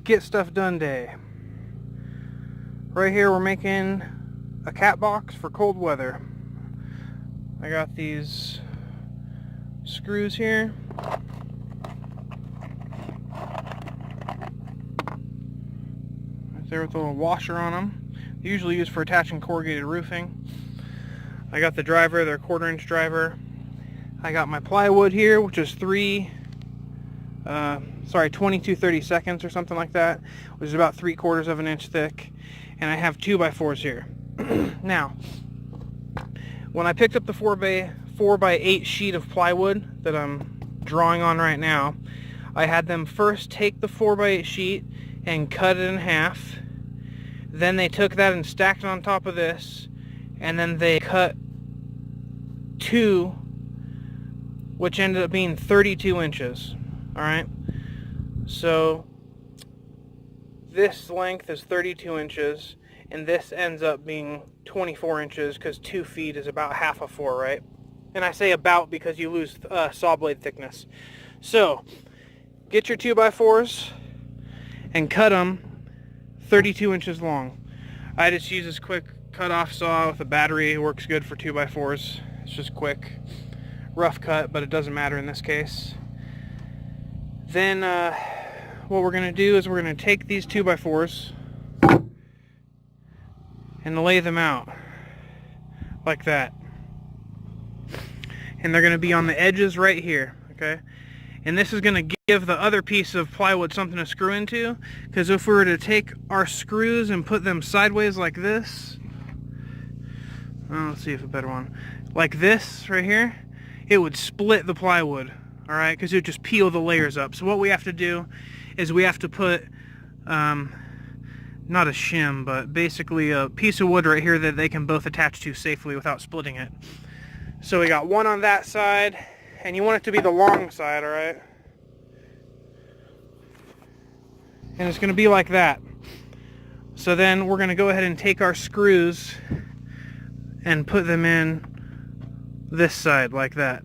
get stuff done day. Right here we're making a cat box for cold weather. I got these screws here. Right there with a little washer on them. They're usually used for attaching corrugated roofing. I got the driver, their 1/4 inch driver. I got my plywood here, which is 22/32 or something like that, which is about 3/4 of an inch thick. And I have 2x4s here. Now, when I picked up the 4x8 sheet of plywood that I'm drawing on right now, I had them first take the 4x8 sheet and cut it in half. Then they took that and stacked it on top of this, and then they cut 2, which ended up being 32 inches. Alright? So this length is 32 inches, and this ends up being 24 inches because 2 feet is about half of 4, right? And I say about because you lose saw blade thickness. So, get your 2x4s and cut them 32 inches long. I just use this quick cut-off saw with a battery. It works good for 2x4s. It's just quick, rough cut, but it doesn't matter in this case. Then, what we're going to do is we're going to take these 2x4s and lay them out like that. And they're going to be on the edges right here, okay? And this is going to give the other piece of plywood something to screw into, because if we were to take our screws and put them sideways like this, let's see if a better one, like this right here, it would split the plywood, alright, because it would just peel the layers up. So what we have to do is we have to put, not a shim, but basically a piece of wood right here that they can both attach to safely without splitting it. So we got one on that side, and you want it to be the long side, alright? And it's going to be like that. So then we're going to go ahead and take our screws and put them in this side like that.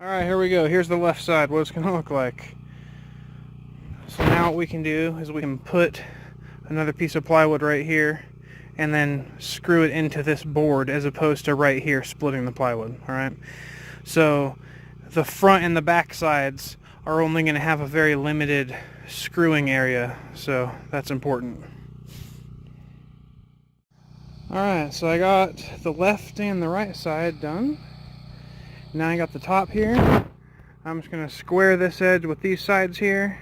Alright, here we go. Here's the left side, what it's going to look like. So now what we can do is we can put another piece of plywood right here and then screw it into this board as opposed to right here splitting the plywood. Alright, so the front and the back sides are only going to have a very limited screwing area, so that's important. Alright, so I got the left and the right side done. Now I got the top here. I'm just going to square this edge with these sides here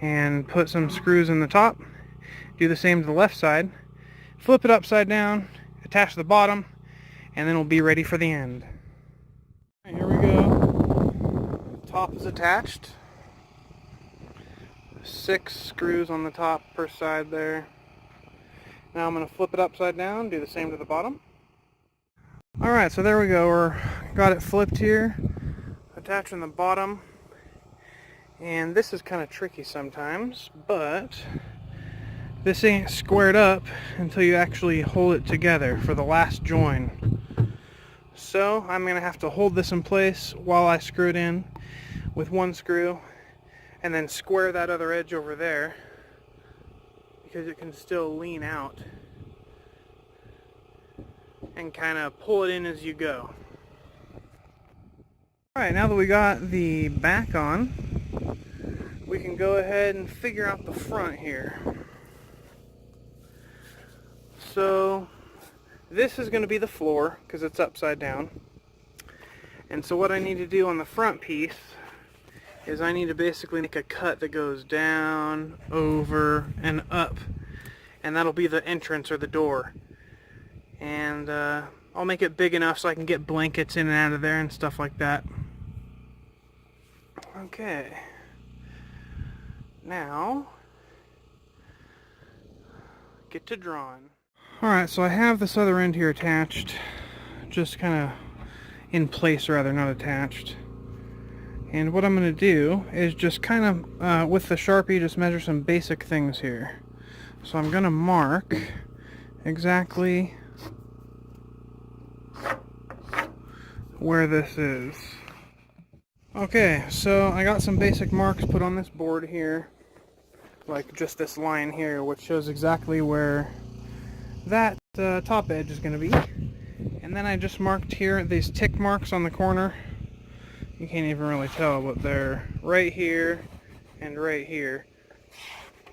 and put some screws in the top. Do the same to the left side. Flip it upside down, attach the bottom, and then we'll be ready for the end. Right, here we go. The top is attached. 6 screws on the top per side there. Now I'm going to flip it upside down, do the same to the bottom. Alright, so there we go. We're got it flipped here, attaching the bottom. And this is kind of tricky sometimes, but this ain't squared up until you actually hold it together for the last join. So I'm going to have to hold this in place while I screw it in with one screw, and then square that other edge over there because it can still lean out, and kind of pull it in as you go. Alright, now that we got the back on, we can go ahead and figure out the front here. So this is going to be the floor because it's upside down. And so what I need to do on the front piece is I need to basically make a cut that goes down, over, and up. And that'll be the entrance or the door. And I'll make it big enough so I can get blankets in and out of there and stuff like that. Okay. Now, get to drawing. Alright, so I have this other end here attached, just kind of in place rather, not attached. And what I'm going to do is just kind of, with the Sharpie, just measure some basic things here. So I'm going to mark exactly where this is. Okay, so I got some basic marks put on this board here, like just this line here, which shows exactly where that top edge is going to be. And then I just marked here these tick marks on the corner. You can't even really tell, but they're right here and right here.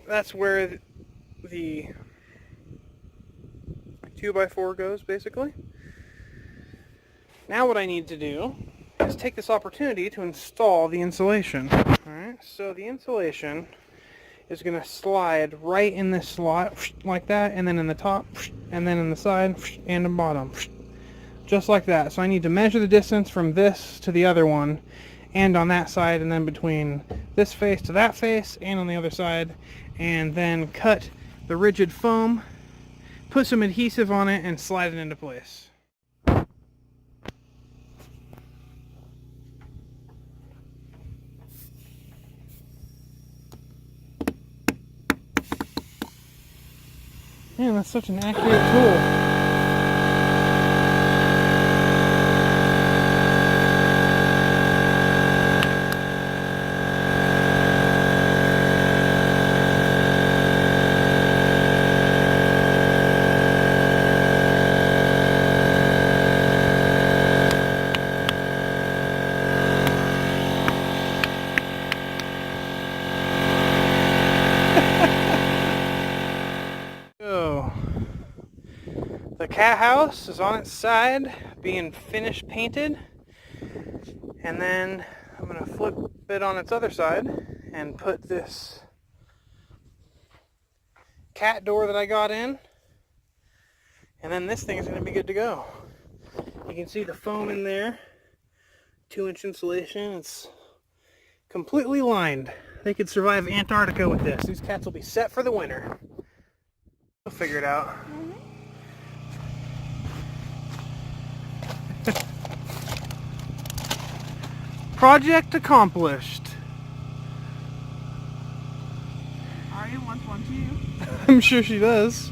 That's where the 2x4 goes, basically. Now what I need to do is take this opportunity to install the insulation. Alright, so the insulation is going to slide right in this slot, like that, and then in the top, and then in the side, and the bottom. Just like that. So I need to measure the distance from this to the other one, and on that side, and then between this face to that face, and on the other side, and then cut the rigid foam, put some adhesive on it, and slide it into place. Man, that's such an accurate tool. The cat house is on its side, being finished painted, and then I'm going to flip it on its other side and put this cat door that I got in, and then this thing is going to be good to go. You can see the foam in there, 2-inch insulation. It's completely lined. They could survive Antarctica with this. These cats will be set for the winter. We'll figure it out. Project accomplished. Aria wants one too. I'm sure she does.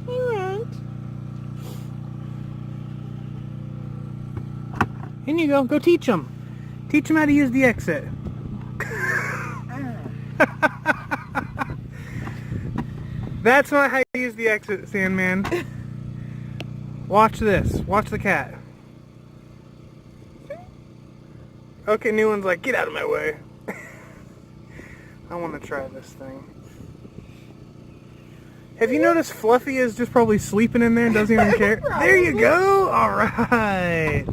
Alright. In you go. Go teach them. Teach them how to use the exit. That's not how you use the exit, Sandman. Watch this. Watch the cat. Okay, new one's like, get out of my way. I want to try this thing. Have you noticed Fluffy is just probably sleeping in there and doesn't even care? There you go! Alright.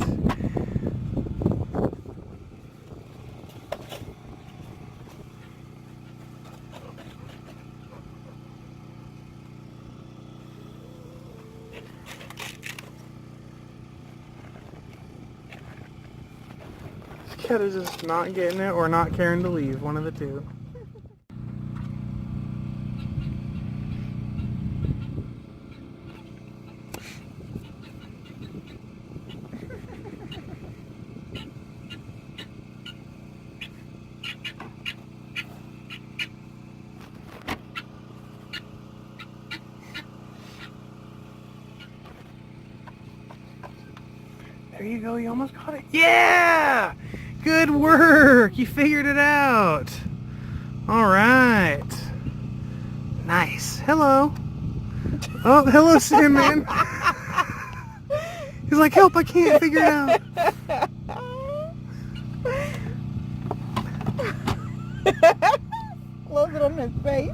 Cat is just not getting it or not caring to leave, one of the two. There you go, you almost got it. Yeah! Good work! You figured it out. Alright. Nice. Hello. Oh, hello, Sandman. He's like, help, I can't figure it out. Close it on his face.